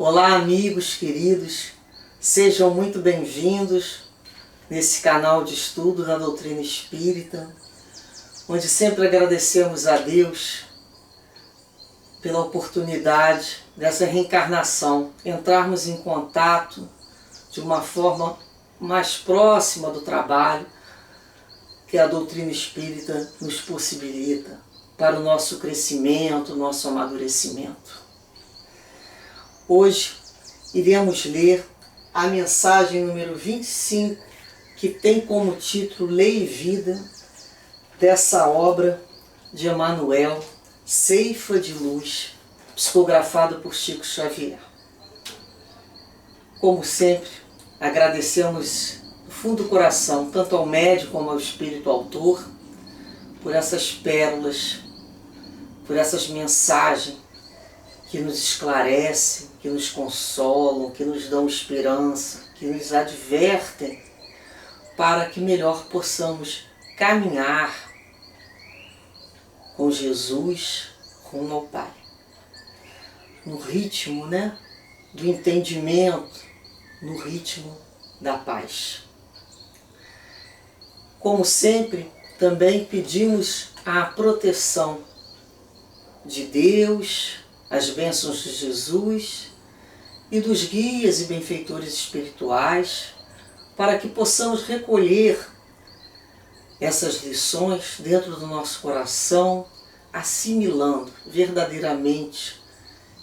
Olá, amigos queridos, sejam muito bem-vindos nesse canal de estudo da doutrina espírita, onde sempre agradecemos a Deus pela oportunidade dessa reencarnação, entrarmos em contato de uma forma mais próxima do trabalho que a doutrina espírita nos possibilita para o nosso crescimento, nosso amadurecimento. Hoje iremos ler a mensagem número 25, que tem como título Lei e Vida, dessa obra de Emmanuel, Ceifa de Luz, psicografado por Chico Xavier. Como sempre, agradecemos do fundo do coração, tanto ao médium como ao espírito autor, por essas pérolas, por essas mensagens que nos esclarecem, que nos consolam, que nos dão esperança, que nos advertem para que melhor possamos caminhar com Jesus rumo ao Pai. No ritmo, do entendimento, no ritmo da paz. Como sempre, também pedimos a proteção de Deus, as bênçãos de Jesus e dos guias e benfeitores espirituais, para que possamos recolher essas lições dentro do nosso coração, assimilando verdadeiramente,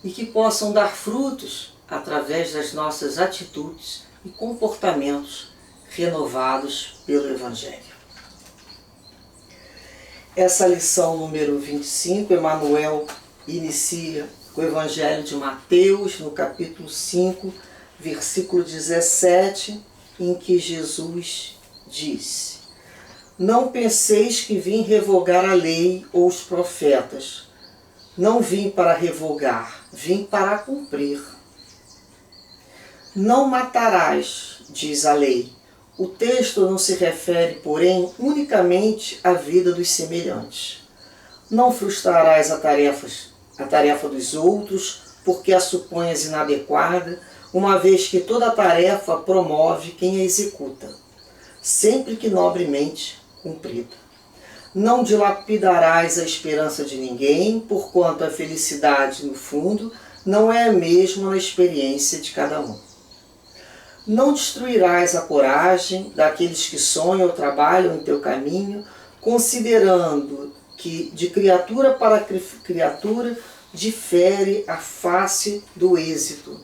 e que possam dar frutos através das nossas atitudes e comportamentos renovados pelo Evangelho. Essa lição número 25, Emmanuel inicia o Evangelho de Mateus, no capítulo 5, versículo 17, em que Jesus disse: Não penseis que vim revogar a lei ou os profetas. Não vim para revogar, vim para cumprir. Não matarás, diz a lei. O texto não se refere, porém, unicamente à vida dos semelhantes. Não frustrarás a tarefa dos outros, porque a suponhas inadequada, uma vez que toda tarefa promove quem a executa, sempre que nobremente cumprida. Não dilapidarás a esperança de ninguém, porquanto a felicidade, no fundo, não é a mesma na experiência de cada um. Não destruirás a coragem daqueles que sonham ou trabalham em teu caminho, considerando que de criatura para criatura difere a face do êxito.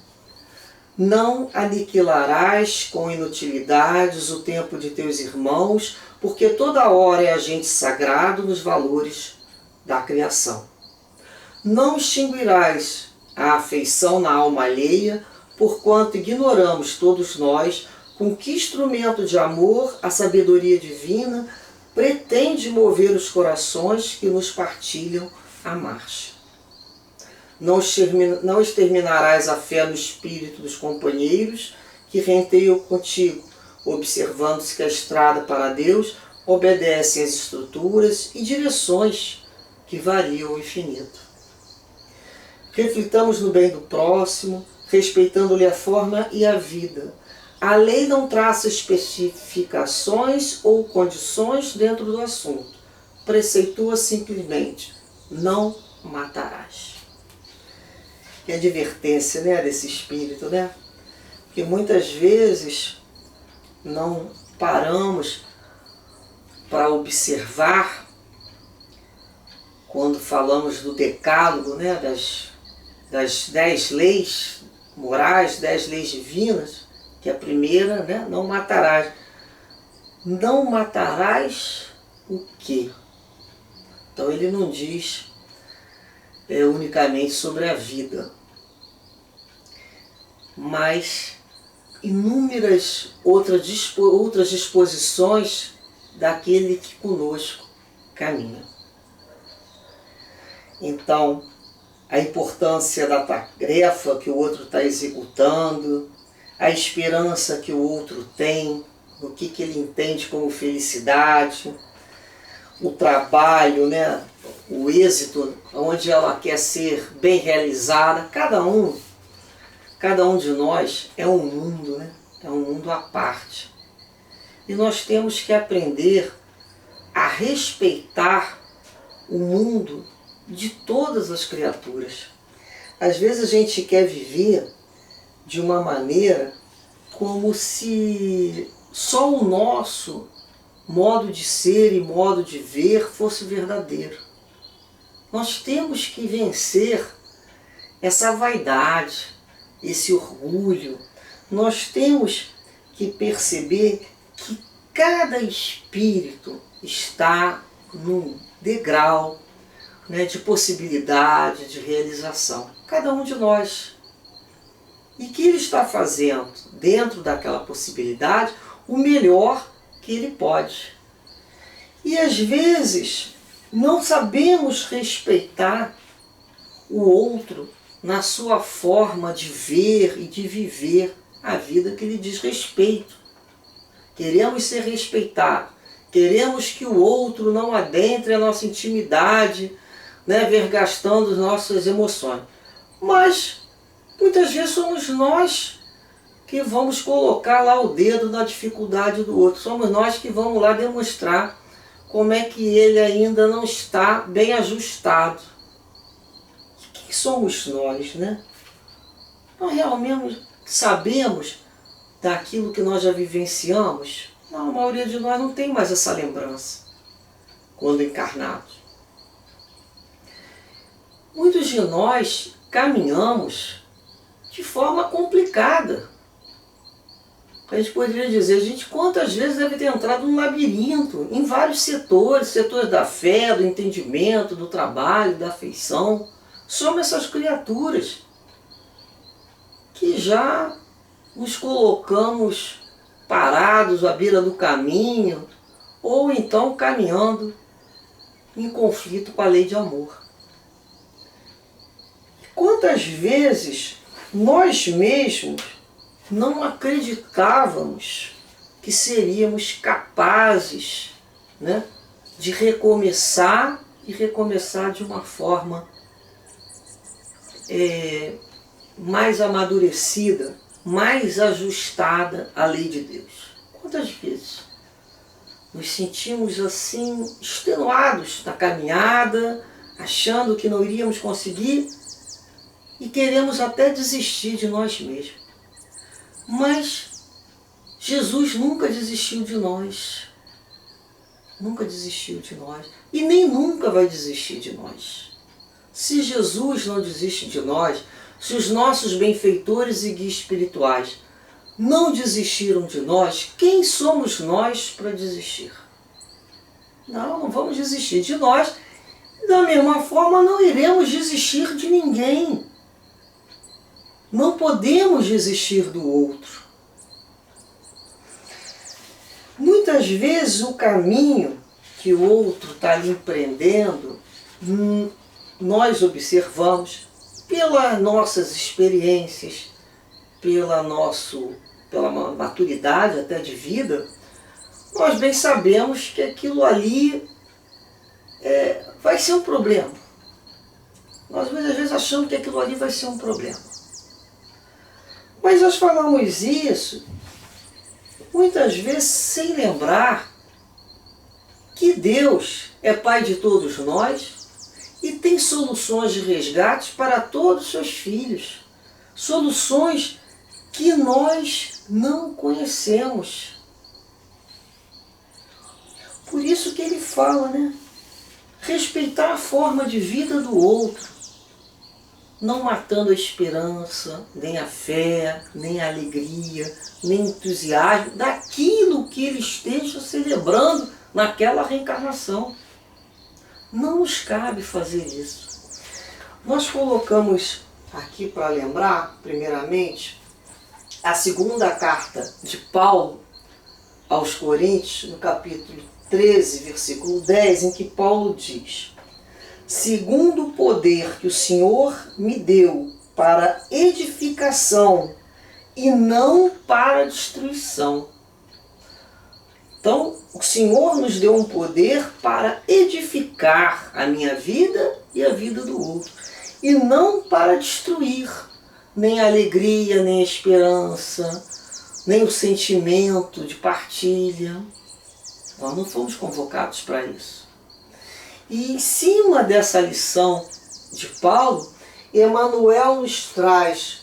Não aniquilarás com inutilidades o tempo de teus irmãos, porque toda hora é agente sagrado nos valores da criação. Não extinguirás a afeição na alma alheia, porquanto ignoramos todos nós com que instrumento de amor a sabedoria divina pretende mover os corações que nos partilham a marcha. Não exterminarás a fé no espírito dos companheiros que renteiam contigo, observando-se que a estrada para Deus obedece às estruturas e direções que variam ao infinito. Reflitamos no bem do próximo, respeitando-lhe a forma e a vida. A lei não traça especificações ou condições dentro do assunto. Preceitua simplesmente: não matarás. Que advertência, desse espírito, Porque muitas vezes não paramos para observar, quando falamos do decálogo, das 10 leis morais, 10 leis divinas, que a primeira, não matarás. Não matarás o quê? Então ele não diz unicamente sobre a vida, mas inúmeras outras disposições daquele que conosco caminha. Então, a importância da tarefa que o outro está executando, a esperança que o outro tem, o que ele entende como felicidade, o trabalho, o êxito, onde ela quer ser bem realizada. Cada um Cada um de nós é um mundo, né? É um mundo à parte. E nós temos que aprender a respeitar o mundo de todas as criaturas. Às vezes a gente quer viver de uma maneira como se só o nosso modo de ser e modo de ver fosse verdadeiro. Nós temos que vencer essa vaidade, esse orgulho. Nós temos que perceber que cada espírito está num degrau, né, de possibilidade, de realização. Cada um de nós. E que ele está fazendo, dentro daquela possibilidade, o melhor que ele pode. E às vezes não sabemos respeitar o outro na sua forma de ver e de viver a vida que lhe diz respeito. Queremos ser respeitados, queremos que o outro não adentre a nossa intimidade, né, vergastando as nossas emoções. Mas muitas vezes somos nós que vamos colocar lá o dedo na dificuldade do outro. Somos nós que vamos lá demonstrar como é que ele ainda não está bem ajustado. E quem somos nós, né? Nós realmente sabemos daquilo que nós já vivenciamos? Não, a maioria de nós não tem mais essa lembrança quando encarnados. Muitos de nós caminhamos de forma complicada. A gente poderia dizer, gente, quantas vezes deve ter entrado num labirinto, em vários setores, setores da fé, do entendimento, do trabalho, da afeição. Somos essas criaturas que já nos colocamos parados à beira do caminho, ou então caminhando em conflito com a lei de amor. Quantas vezes nós mesmos não acreditávamos que seríamos capazes, né, de recomeçar e recomeçar de uma forma mais amadurecida, mais ajustada à lei de Deus. Quantas vezes nos sentimos assim extenuados na caminhada, achando que não iríamos conseguir e queremos até desistir de nós mesmos. Mas Jesus nunca desistiu de nós. Nunca desistiu de nós. E nem nunca vai desistir de nós. Se Jesus não desiste de nós, se os nossos benfeitores e guias espirituais não desistiram de nós, quem somos nós para desistir? Não vamos desistir de nós. Da mesma forma, não iremos desistir de ninguém. Não podemos desistir do outro. Muitas vezes o caminho que o outro está lhe empreendendo, nós observamos pelas nossas experiências, pela maturidade até de vida, nós bem sabemos que aquilo ali vai ser um problema. Nós muitas vezes achamos que aquilo ali vai ser um problema. Mas nós falamos isso muitas vezes sem lembrar que Deus é Pai de todos nós e tem soluções de resgate para todos os seus filhos. Soluções que nós não conhecemos. Por isso que ele fala, né? Respeitar a forma de vida do outro. Não matando a esperança, nem a fé, nem a alegria, nem o entusiasmo daquilo que ele esteja celebrando naquela reencarnação. Não nos cabe fazer isso. Nós colocamos aqui para lembrar, primeiramente, a segunda carta de Paulo aos Coríntios, no capítulo 13, versículo 10, em que Paulo diz: segundo o poder que o Senhor me deu para edificação e não para destruição. Então, o Senhor nos deu um poder para edificar a minha vida e a vida do outro, e não para destruir, nem a alegria, nem a esperança, nem o sentimento de partilha. Nós não fomos convocados para isso. E em cima dessa lição de Paulo, Emmanuel nos traz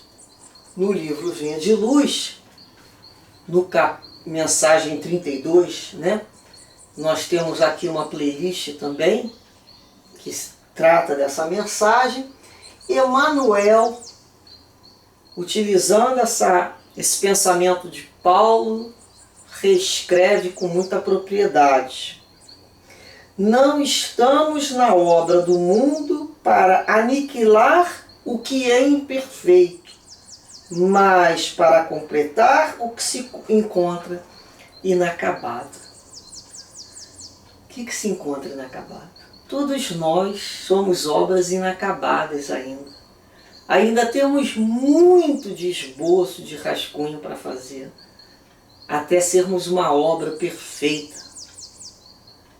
no livro Vinha de Luz, no mensagem 32, né? Nós temos aqui uma playlist também que trata dessa mensagem. Emmanuel, utilizando esse pensamento de Paulo, reescreve com muita propriedade. Não estamos na obra do mundo para aniquilar o que é imperfeito, mas para completar o que se encontra inacabado. O que se encontra inacabado? Todos nós somos obras inacabadas ainda. Ainda temos muito de esboço, de rascunho para fazer, até sermos uma obra perfeita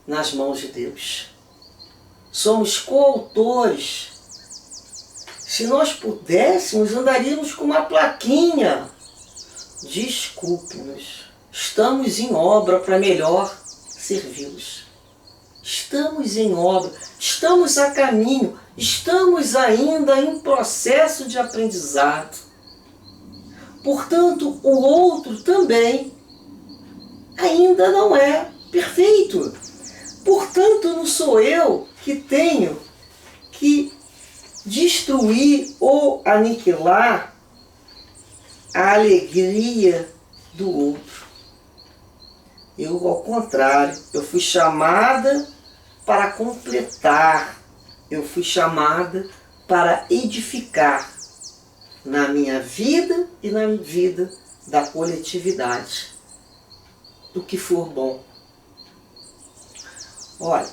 nas mãos de Deus. Somos coautores. Se nós pudéssemos, andaríamos com uma plaquinha. Desculpe-nos, estamos em obra para melhor servi-los. Estamos em obra, estamos a caminho, estamos ainda em processo de aprendizado. Portanto, o outro também ainda não é perfeito. Portanto, não sou eu que tenho que destruir ou aniquilar a alegria do outro. Eu, ao contrário, eu fui chamada para completar, eu fui chamada para edificar na minha vida e na vida da coletividade, do que for bom. Olha,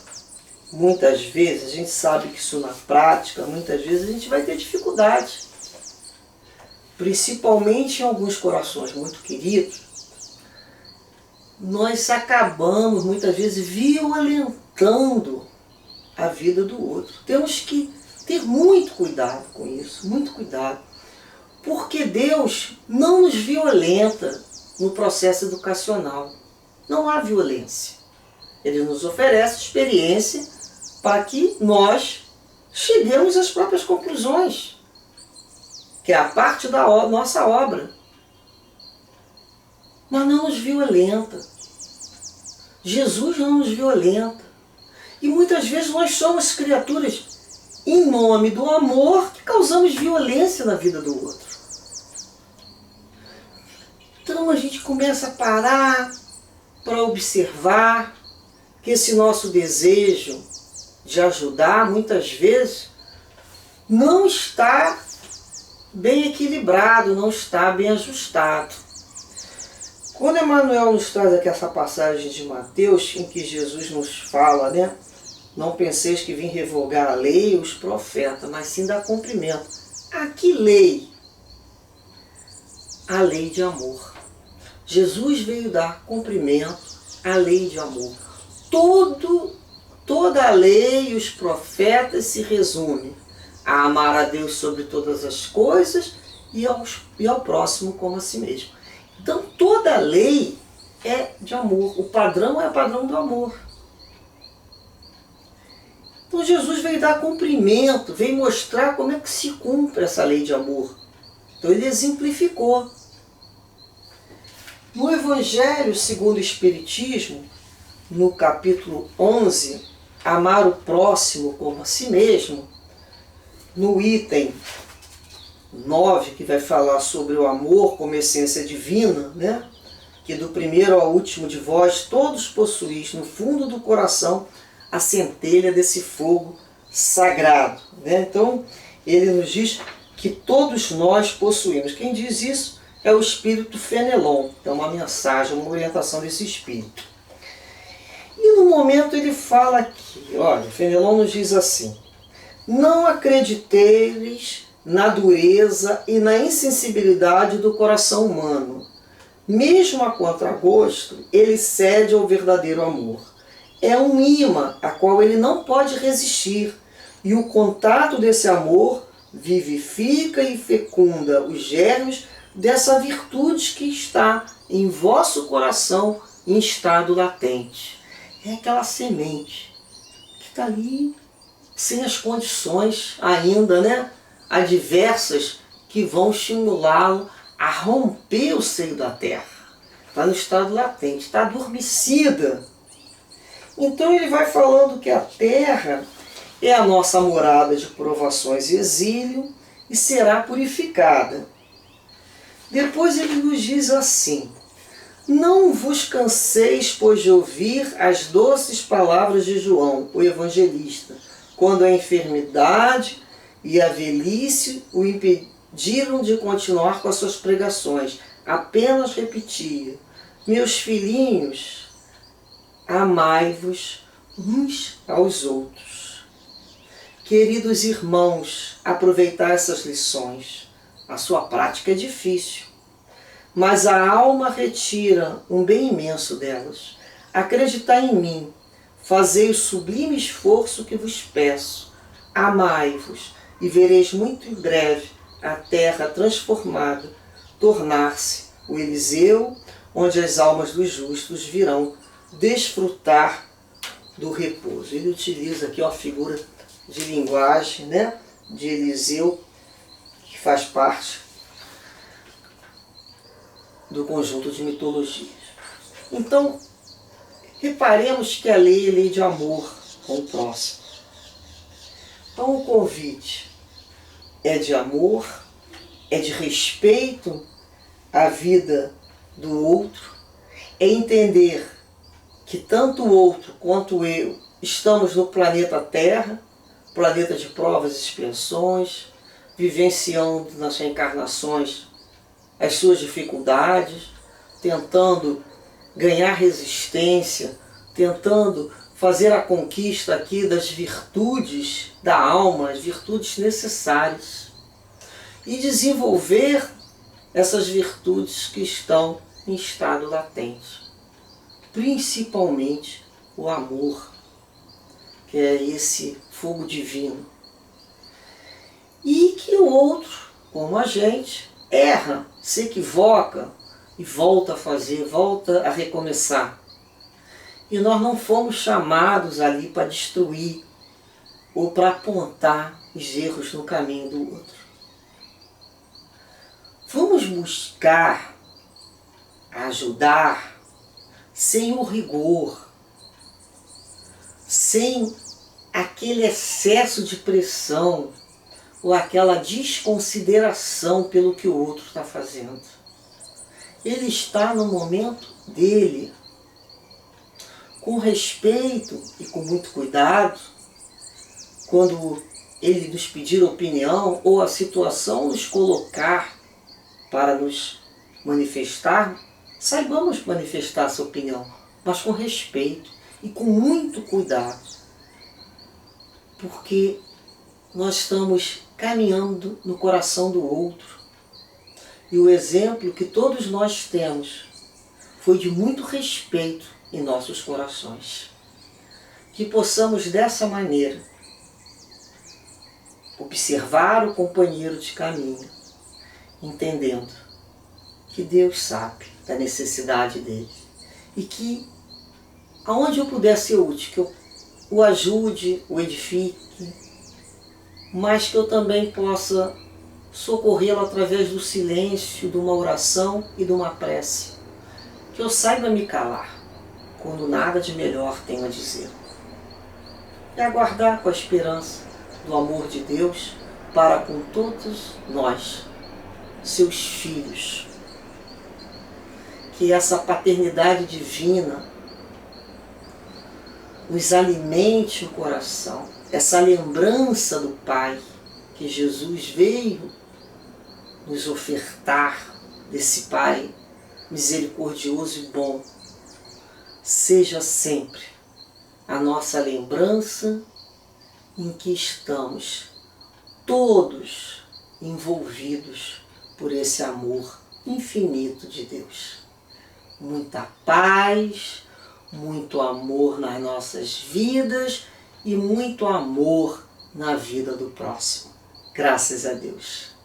muitas vezes a gente sabe que isso na prática, muitas vezes a gente vai ter dificuldade, principalmente em alguns corações muito queridos. Nós acabamos muitas vezes violentando a vida do outro. Temos que ter muito cuidado com isso, muito cuidado. Porque Deus não nos violenta no processo educacional. Não há violência. Ele nos oferece experiência para que nós cheguemos às próprias conclusões, que é a parte da nossa obra. Mas não nos violenta. Jesus não nos violenta. E muitas vezes nós somos criaturas, em nome do amor, que causamos violência na vida do outro. Então a gente começa a parar para observar que esse nosso desejo de ajudar, muitas vezes, não está bem equilibrado, não está bem ajustado. Quando Emmanuel nos traz aqui essa passagem de Mateus, em que Jesus nos fala, né? Não penseis que vim revogar a lei e os profetas, mas sim dar cumprimento. A que lei? A lei de amor. Jesus veio dar cumprimento à lei de amor. Toda a lei e os profetas se resumem a amar a Deus sobre todas as coisas e ao próximo como a si mesmo. Então toda a lei é de amor. O padrão é o padrão do amor. Então Jesus veio dar cumprimento, veio mostrar como é que se cumpre essa lei de amor. Então ele exemplificou. No Evangelho segundo o Espiritismo, no capítulo 11, amar o próximo como a si mesmo, no item 9, que vai falar sobre o amor como essência divina, né? Que do primeiro ao último de vós, todos possuís no fundo do coração a centelha desse fogo sagrado, né? Então, ele nos diz que todos nós possuímos. Quem diz isso é o Espírito Fenelon. É uma mensagem, uma orientação desse Espírito. E no momento ele fala aqui, olha, Fenelon nos diz assim: não acrediteis na dureza e na insensibilidade do coração humano. Mesmo a contragosto, ele cede ao verdadeiro amor. É um imã a qual ele não pode resistir, e o contato desse amor vivifica e fecunda os germes dessa virtude que está em vosso coração em estado latente. É aquela semente que está ali sem as condições ainda, né, adversas que vão estimulá-lo a romper o seio da terra. Está no estado latente, está adormecida. Então ele vai falando que a terra é a nossa morada de provações e exílio e será purificada. Depois ele nos diz assim: não vos canseis, pois, de ouvir as doces palavras de João, o evangelista, quando a enfermidade e a velhice o impediram de continuar com as suas pregações. Apenas repetia: meus filhinhos, amai-vos uns aos outros. Queridos irmãos, aproveitai essas lições. A sua prática é difícil, mas a alma retira um bem imenso delas. Acreditai em mim, fazei o sublime esforço que vos peço. Amai-vos, e vereis muito em breve a terra transformada, tornar-se o Eliseu, onde as almas dos justos virão desfrutar do repouso. Ele utiliza aqui a figura de linguagem, né, de Eliseu, que faz parte do conjunto de mitologias. Então, reparemos que a lei é lei de amor com o próximo. Então, o convite é de amor, é de respeito à vida do outro, é entender que tanto o outro quanto eu estamos no planeta Terra, planeta de provas e expiações, vivenciando nas reencarnações as suas dificuldades, tentando ganhar resistência, tentando fazer a conquista aqui das virtudes da alma, as virtudes necessárias, e desenvolver essas virtudes que estão em estado latente. Principalmente o amor, que é esse fogo divino. E que o outro, como a gente, erra, se equivoca e volta a fazer, volta a recomeçar. E nós não fomos chamados ali para destruir ou para apontar os erros no caminho do outro. Vamos buscar ajudar sem o rigor, sem aquele excesso de pressão ou aquela desconsideração pelo que o outro está fazendo. Ele está no momento dele, com respeito e com muito cuidado, quando ele nos pedir opinião ou a situação nos colocar para nos manifestar, saibamos manifestar essa opinião, mas com respeito e com muito cuidado, porque nós estamos caminhando no coração do outro. E o exemplo que todos nós temos foi de muito respeito em nossos corações. Que possamos dessa maneira observar o companheiro de caminho, entendendo que Deus sabe da necessidade dele e que aonde eu puder ser útil, que eu o ajude, o edifique, mas que eu também possa socorrê-lo através do silêncio, de uma oração e de uma prece. Que eu saiba me calar quando nada de melhor tenho a dizer. E aguardar com a esperança do amor de Deus para com todos nós, seus filhos. Que essa paternidade divina nos alimente o coração, essa lembrança do Pai que Jesus veio nos ofertar, desse Pai misericordioso e bom, seja sempre a nossa lembrança em que estamos todos envolvidos por esse amor infinito de Deus. Muita paz, muito amor nas nossas vidas e muito amor na vida do próximo. Graças a Deus.